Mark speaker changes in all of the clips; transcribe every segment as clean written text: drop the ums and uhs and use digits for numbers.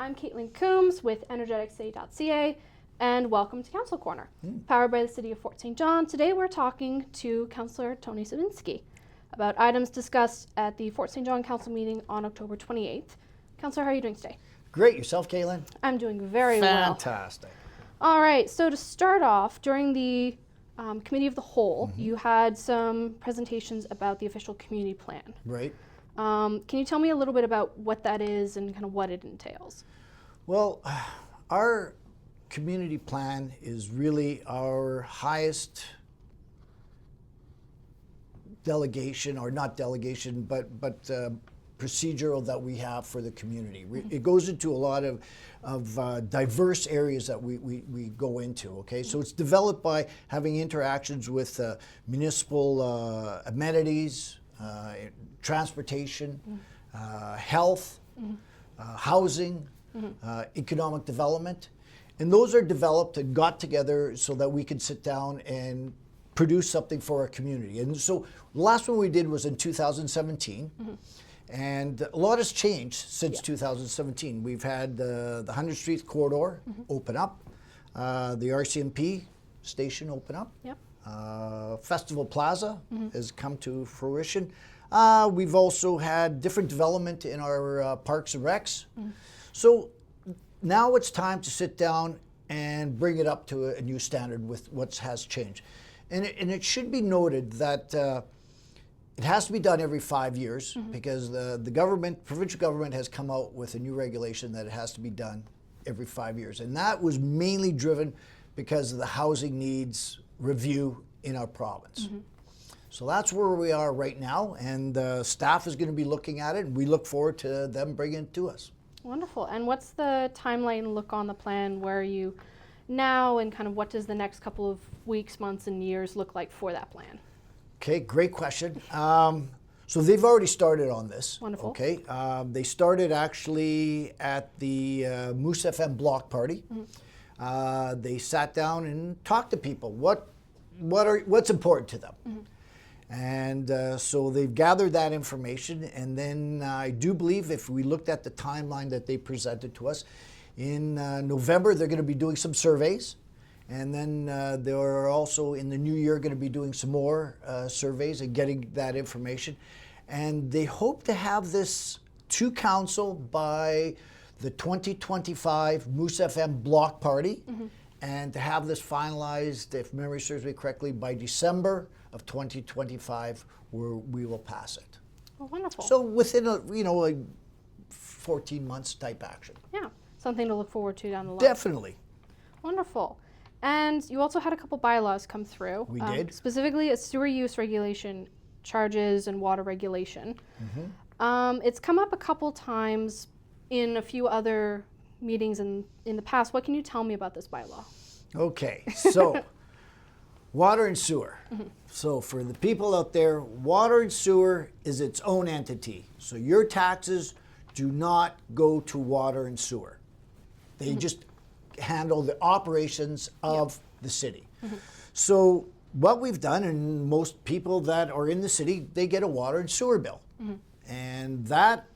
Speaker 1: I'm Caitlin Coombs with energeticcity.ca, and welcome to Council Corner, powered by the City of Fort St. John. Today we're talking to Councillor Tony Zabinsky about items discussed at the Fort St. John Council meeting on October 28th. Councillor, how are you doing today?
Speaker 2: Great. Yourself, Caitlin?
Speaker 1: I'm doing very well.
Speaker 2: Fantastic.
Speaker 1: All right, so to start off, during the Committee of the Whole, you had some presentations about the official community plan.
Speaker 2: Right.
Speaker 1: Can you tell me a little bit about what that is and kind of what it entails?
Speaker 2: Well, our community plan is really our highest delegation, or not delegation, but procedural that we have for the community. It goes into a lot of diverse areas that we go into, okay? So it's developed by having interactions with municipal amenities, transportation, health, housing, economic development. And those are developed and got together so that we can sit down and produce something for our community. And so the last one we did was in 2017. And a lot has changed since 2017. We've had the 100th Street corridor open up, the RCMP station open up.
Speaker 1: Yep.
Speaker 2: Festival Plaza has come to fruition. We've also had different development in our parks and recs. So now it's time to sit down and bring it up to a new standard with what has changed. And it should be noted that it has to be done every 5 years because the government, provincial government, has come out with a new regulation that it has to be done every 5 years. And that was mainly driven because of the housing needs review in our province. So that's where we are right now, and staff is going to be looking at it, and we look forward to them bringing it to us.
Speaker 1: Wonderful. And what's the timeline look on the plan? Where are you now, and kind of what does the next couple of weeks, months, and years look like for that plan?
Speaker 2: Okay, great question. So they've already started on this.
Speaker 1: Wonderful.
Speaker 2: Okay, they started actually at the Moose FM block party. They sat down and talked to people. What's important to them? And so they've gathered that information, and then I do believe if we looked at the timeline that they presented to us, in November they're going to be doing some surveys, and then they're also in the new year going to be doing some more surveys and getting that information. And they hope to have this to council by the 2025 Moose FM block party, and to have this finalized, if memory serves me correctly, by December of 2025, where we will pass it.
Speaker 1: Oh, wonderful.
Speaker 2: So within a 14 months type action.
Speaker 1: Yeah, something to look forward to down the line.
Speaker 2: Definitely.
Speaker 1: Wonderful. And you also had a couple bylaws come through.
Speaker 2: We did.
Speaker 1: Specifically a sewer use regulation, charges, and water regulation. It's come up a couple times in a few other meetings in the past. What can you tell me about this bylaw?
Speaker 2: Okay, so water and sewer. So for the people out there, water and sewer is its own entity. So your taxes do not go to water and sewer. They just handle the operations of the city. So what we've done, and most people that are in the city, they get a water and sewer bill. And that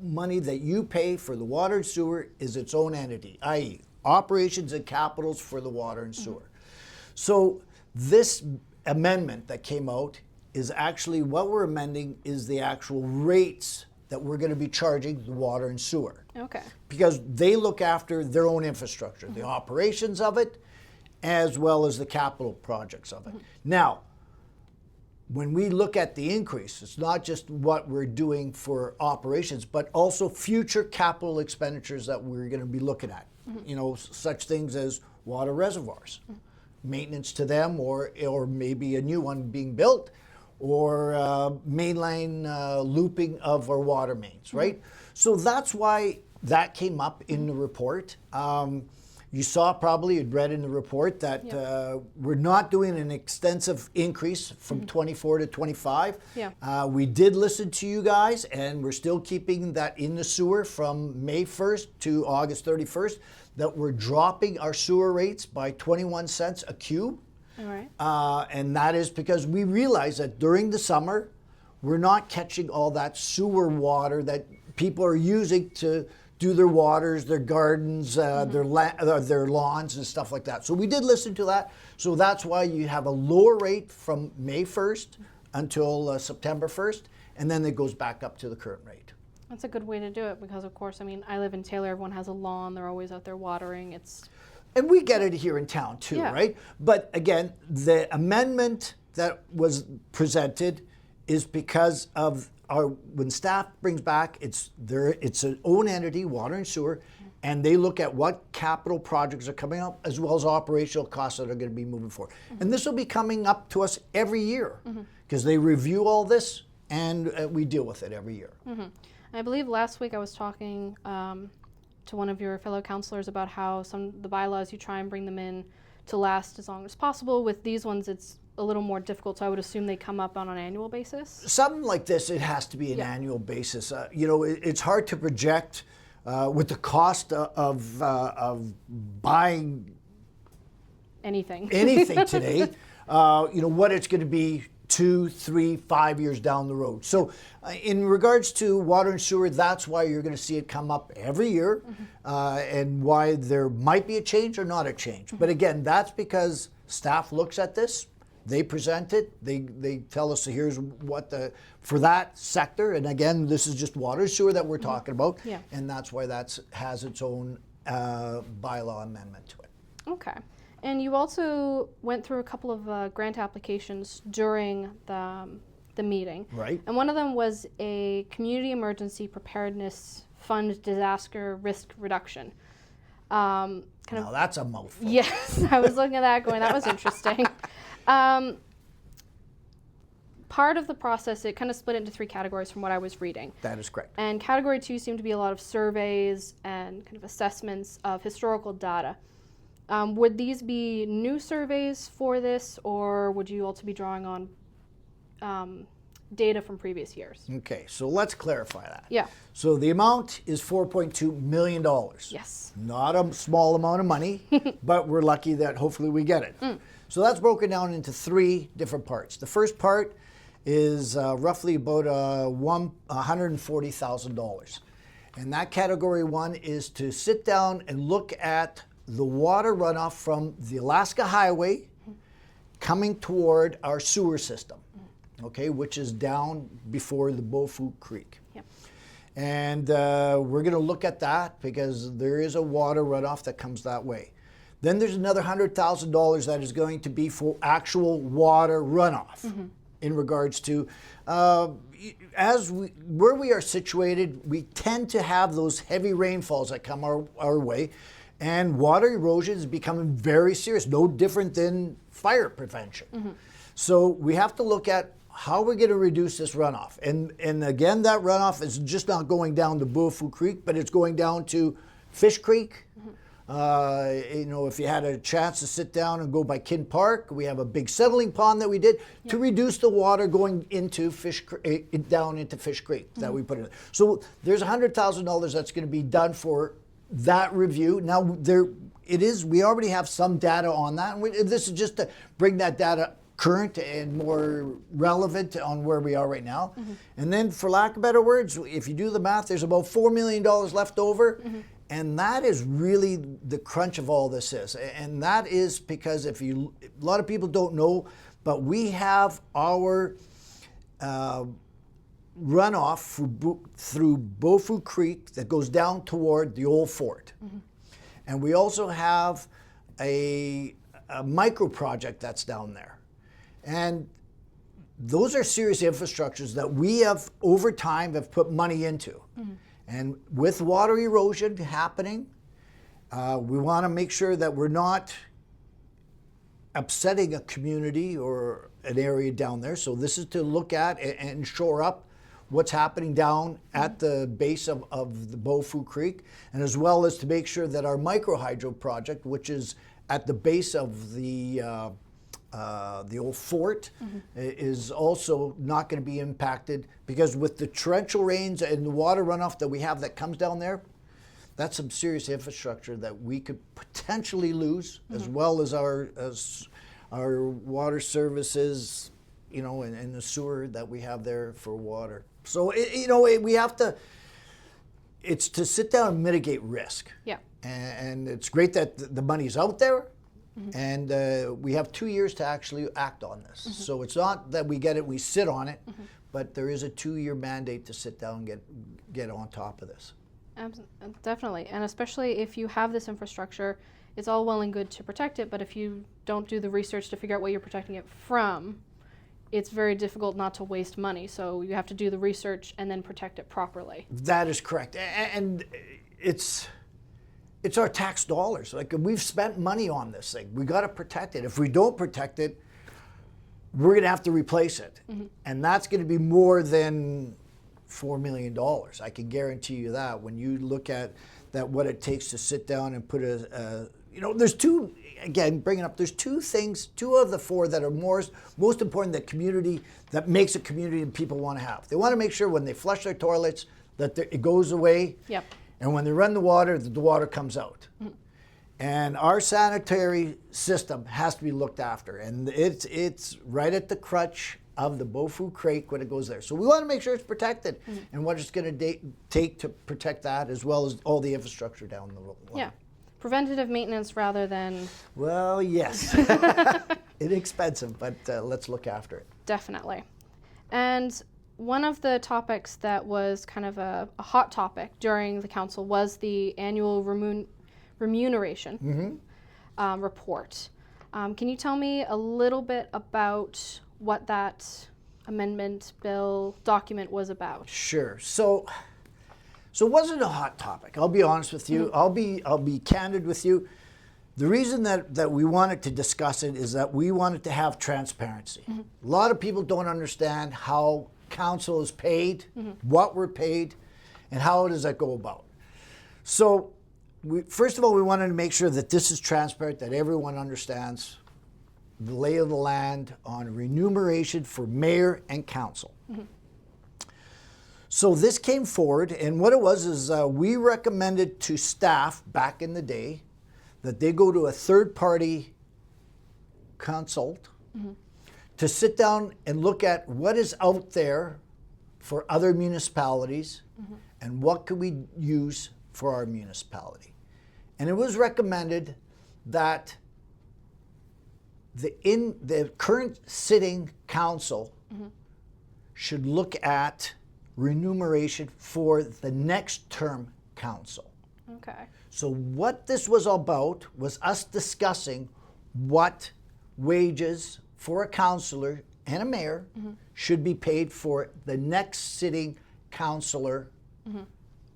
Speaker 2: money that you pay for the water and sewer is its own entity, i.e. operations and capitals for the water and sewer. So this amendment that came out is actually, what we're amending is the actual rates that we're going to be charging the water and sewer.
Speaker 1: Okay.
Speaker 2: Because they look after their own infrastructure, the operations of it, as well as the capital projects of it. Now, when we look at the increase, it's not just what we're doing for operations, but also future capital expenditures that we're going to be looking at. You know, such things as water reservoirs, maintenance to them, or maybe a new one being built, or mainline looping of our water mains, right? So that's why that came up in the report. You saw, probably you'd read in the report that we're not doing an extensive increase from 24 to 25. We did listen to you guys, and we're still keeping that in the sewer from May 1st to August 31st, that we're dropping our sewer rates by 21 cents a cube.
Speaker 1: All right.
Speaker 2: And that is because we realize that during the summer, we're not catching all that sewer water that people are using to do their waters, their gardens, their lawns and stuff like that. So we did listen to that. So that's why you have a lower rate from May 1st until September 1st, and then it goes back up to the current rate.
Speaker 1: That's a good way to do it because, of course, I mean, I live in Taylor. Everyone has a lawn. They're always out there watering.
Speaker 2: And we get it here in town too, right? But again, the amendment that was presented is because of when staff brings back, it's an own entity, water and sewer, and they look at what capital projects are coming up as well as operational costs that are going to be moving forward. And this will be coming up to us every year because they review all this and we deal with it every year.
Speaker 1: I believe last week I was talking to one of your fellow councilors about how some of the bylaws, you try and bring them in to last as long as possible. With these ones, it's a little more difficult, so I would assume they come up on an annual basis.
Speaker 2: Something like this, it has to be an annual basis. It's hard to project with the cost of buying
Speaker 1: anything
Speaker 2: today, what it's going to be 2, 3, 5 years down the road. So in regards to water and sewer, that's why you're going to see it come up every year and why there might be a change or not a change. But again, that's because staff looks at this, they present it, they tell us here's what for that sector, and again, this is just water and sewer that we're talking about, and that's why that has its own bylaw amendment to it.
Speaker 1: Okay. And you also went through a couple of grant applications during the meeting.
Speaker 2: Right.
Speaker 1: And one of them was a Community Emergency Preparedness Fund Disaster Risk Reduction.
Speaker 2: Now that's a mouthful.
Speaker 1: Yes, I was looking at that going, that was interesting. Part of the process, it kind of split into 3 categories from what I was reading.
Speaker 2: That is correct.
Speaker 1: And category 2 seemed to be a lot of surveys and kind of assessments of historical data. Would these be new surveys for this, or would you also be drawing on data from previous years?
Speaker 2: Okay, so let's clarify that.
Speaker 1: Yeah.
Speaker 2: So the amount is $4.2 million.
Speaker 1: Yes.
Speaker 2: Not a small amount of money, but we're lucky that hopefully we get it. So that's broken down into 3 different parts. The first part is roughly about $140,000. And that category 1 is to sit down and look at the water runoff from the Alaska Highway coming toward our sewer system, okay, which is down before the Beaufort Creek.
Speaker 1: Yep.
Speaker 2: And we're going to look at that because there is a water runoff that comes that way. Then there's another $100,000 that is going to be for actual water runoff in regards to where we are situated, we tend to have those heavy rainfalls that come our way. And water erosion is becoming very serious, no different than fire prevention. So we have to look at how we're going to reduce this runoff. And again, that runoff is just not going down to Beaufort Creek, but it's going down to Fish Creek. If you had a chance to sit down and go by Kin Park, we have a big settling pond that we did to reduce the water going into down into Fish Creek that we put in. So there's $100,000 that's going to be done for that review. Now we already have some data on that, and this is just to bring that data current and more relevant on where we are right now. And then, for lack of better words, if you do the math, there's about $4 million left over, and that is really the crunch of all this is. And that is because a lot of people don't know, but we have our runoff through Beaufort Creek that goes down toward the old fort. And we also have a micro project that's down there. And those are serious infrastructures that we have, over time, have put money into. And with water erosion happening, we want to make sure that we're not upsetting a community or an area down there. So this is to look at and shore up what's happening down at the base of the Beaufort Creek, and as well as to make sure that our micro hydro project, which is at the base of the old fort, is also not going to be impacted, because with the torrential rains and the water runoff that we have that comes down there, that's some serious infrastructure that we could potentially lose, as well as our water services, and the sewer that we have there for water. So we have to it's to sit down and mitigate risk.
Speaker 1: Yeah.
Speaker 2: And it's great that the money's out there, and we have 2 years to actually act on this. So it's not that we get it, we sit on it, but there is a 2-year mandate to sit down and get on top of this.
Speaker 1: Definitely, and especially if you have this infrastructure, it's all well and good to protect it, but if you don't do the research to figure out what you're protecting it from, it's very difficult not to waste money. So you have to do the research and then protect it properly.
Speaker 2: That is correct, and it's our tax dollars. Like, we've spent money on this thing. We got to protect it. If we don't protect it, we're going to have to replace it, and that's going to be more than $4 million. I can guarantee you that. When you look at that, what it takes to sit down and put there's two. Again, bringing up, there's 2 things, 2 of the 4 that are most important that makes a community and people want to have. They want to make sure when they flush their toilets that it goes away.
Speaker 1: Yep.
Speaker 2: And when they run the water comes out. And our sanitary system has to be looked after. And it's right at the crutch of the Bofu Creek when it goes there. So we want to make sure it's protected and what it's going to take to protect that, as well as all the infrastructure down the road.
Speaker 1: Yeah. Preventative maintenance rather than...
Speaker 2: Well, yes. Inexpensive, but let's look after it.
Speaker 1: Definitely. And one of the topics that was kind of a hot topic during the council was the annual remuneration report. Can you tell me a little bit about what that amendment bill document was about?
Speaker 2: Sure. So it wasn't a hot topic. I'll be honest with you. I'll be candid with you. The reason that we wanted to discuss it is that we wanted to have transparency. A lot of people don't understand how council is paid, what we're paid, and how does that go about. So first of all, we wanted to make sure that this is transparent, that everyone understands the lay of the land on remuneration for mayor and council. So this came forward, and what it was is we recommended to staff back in the day that they go to a third-party consult to sit down and look at what is out there for other municipalities and what could we use for our municipality. And it was recommended that the current sitting council should look at remuneration for the next term council.
Speaker 1: Okay.
Speaker 2: So what this was about was us discussing what wages for a councillor and a mayor should be paid for the next sitting councillor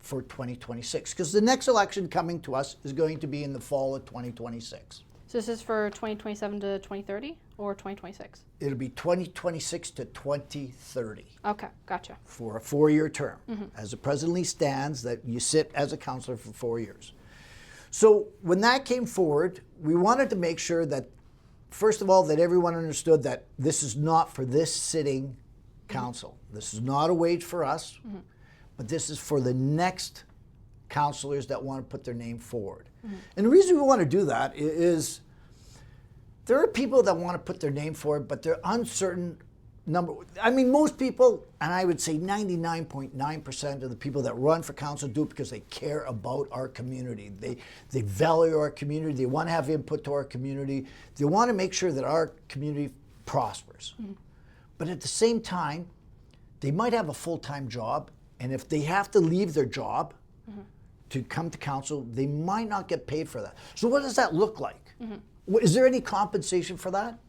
Speaker 2: for 2026. Because the next election coming to us is going to be in the fall of 2026.
Speaker 1: So this is for 2027 to 2030 or 2026?
Speaker 2: It'll be 2026 to 2030.
Speaker 1: Okay, gotcha.
Speaker 2: For a 4-year term. As it presently stands, that you sit as a councillor for 4 years. So when that came forward, we wanted to make sure that, first of all, that everyone understood that this is not for this sitting council. This is not a wage for us, but this is for the next councillors that want to put their name forward. And the reason we want to do that is there are people that want to put their name forward, but they're uncertain number. I mean, most people, and I would say 99.9% of the people that run for council do it because they care about our community. They value our community. They want to have input to our community. They want to make sure that our community prospers. But at the same time, they might have a full-time job, and if they have to leave their job to come to council, they might not get paid for that. So what does that look like? Is there any compensation for that?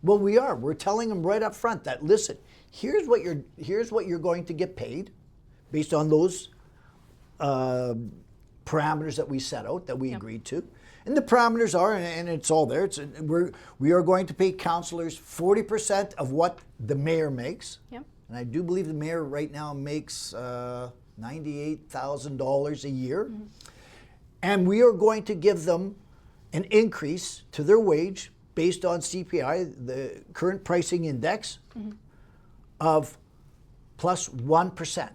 Speaker 2: Well, we're telling them right up front that, listen, here's what you're going to get paid based on those parameters that we set out, that we agreed to. And the parameters are, and it's all there, we are going to pay councillors 40% of what the mayor makes. Yep. And I do believe the mayor right now makes $98,000 a year. And we are going to give them an increase to their wage based on CPI, the current pricing index, of plus 1%.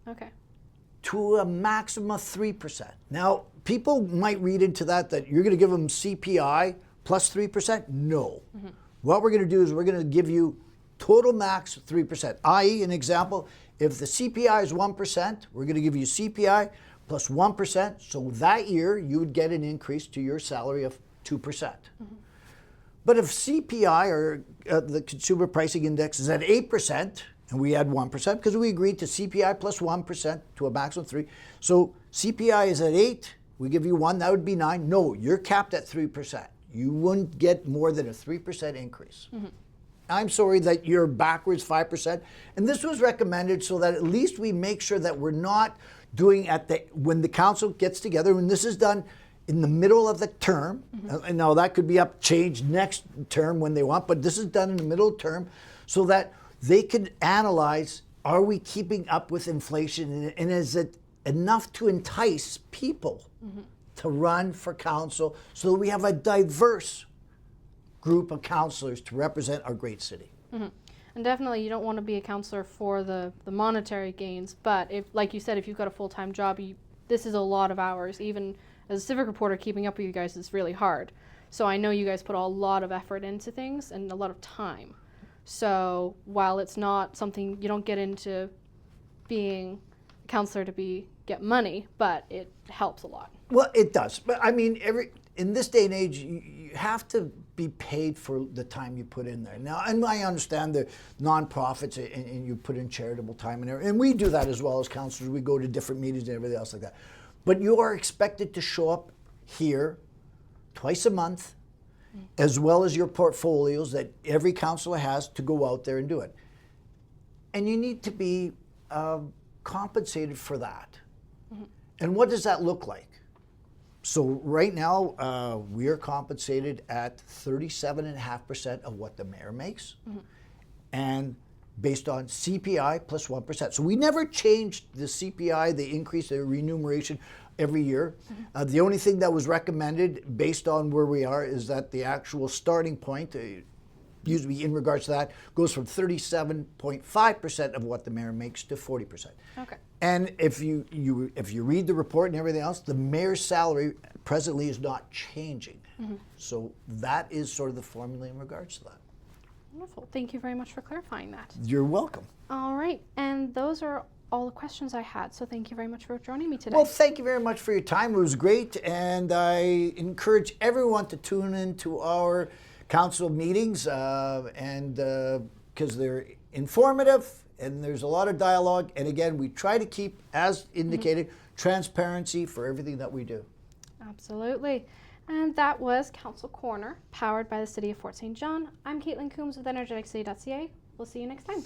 Speaker 1: Okay.
Speaker 2: To a maximum of 3%. Now, people might read into that you're going to give them CPI plus 3%. No. What we're going to do is we're going to give you total max 3%, i.e., an example, if the CPI is 1%, we're going to give you CPI plus 1%. So that year you would get an increase to your salary of 2%. But if CPI, or the Consumer Pricing Index, is at 8%, and we add 1%, because we agreed to CPI plus 1% to a maximum of 3. So CPI is at 8, we give you 1, that would be 9. No, you're capped at 3%. You wouldn't get more than a 3% increase. I'm sorry that you're backwards 5%. And this was recommended so that at least we make sure that we're not doing when the council gets together, and this is done in the middle of the term, and now that could be changed next term when they want, but this is done in the middle of term so that they could analyze, are we keeping up with inflation, and is it enough to entice people to run for council so that we have a diverse group of councillors to represent our great city.
Speaker 1: And definitely you don't want to be a councillor for the monetary gains, but if, like you said, if you've got a full-time job, this is a lot of hours. Even as a civic reporter, keeping up with you guys is really hard. So I know you guys put a lot of effort into things and a lot of time. So while it's not something, you don't get into being a councillor to get money, but it helps a lot.
Speaker 2: Well, it does. But I mean, in this day and age, you have to be paid for the time you put in there. Now, and I understand the nonprofits and you put in charitable time and everything, and we do that as well as councillors. We go to different meetings and everything else like that. But you are expected to show up here twice a month, as well as your portfolios that every councillor has to go out there and do it. And you need to be compensated for that. And what does that look like? So right now, we are compensated at 37.5% of what the mayor makes, and based on CPI plus 1%. So we never changed the CPI, the increase, the remuneration every year. The only thing that was recommended based on where we are is that the actual starting point, usually in regards to that, goes from 37.5% of what the mayor makes to 40%.
Speaker 1: Okay.
Speaker 2: And if you read the report and everything else, the mayor's salary presently is not changing. So that is sort of the formula in regards to that.
Speaker 1: Wonderful. Thank you very much for clarifying that.
Speaker 2: You're welcome.
Speaker 1: All right. And those are all the questions I had. So thank you very much for joining me today.
Speaker 2: Well, thank you very much for your time. It was great. And I encourage everyone to tune into our council meetings and because they're informative and there's a lot of dialogue. And again, we try to keep, as indicated, transparency for everything that we do.
Speaker 1: Absolutely. And that was Council Corner, powered by the City of Fort St. John. I'm Caitlin Coombs with energeticcity.ca. We'll see you next time.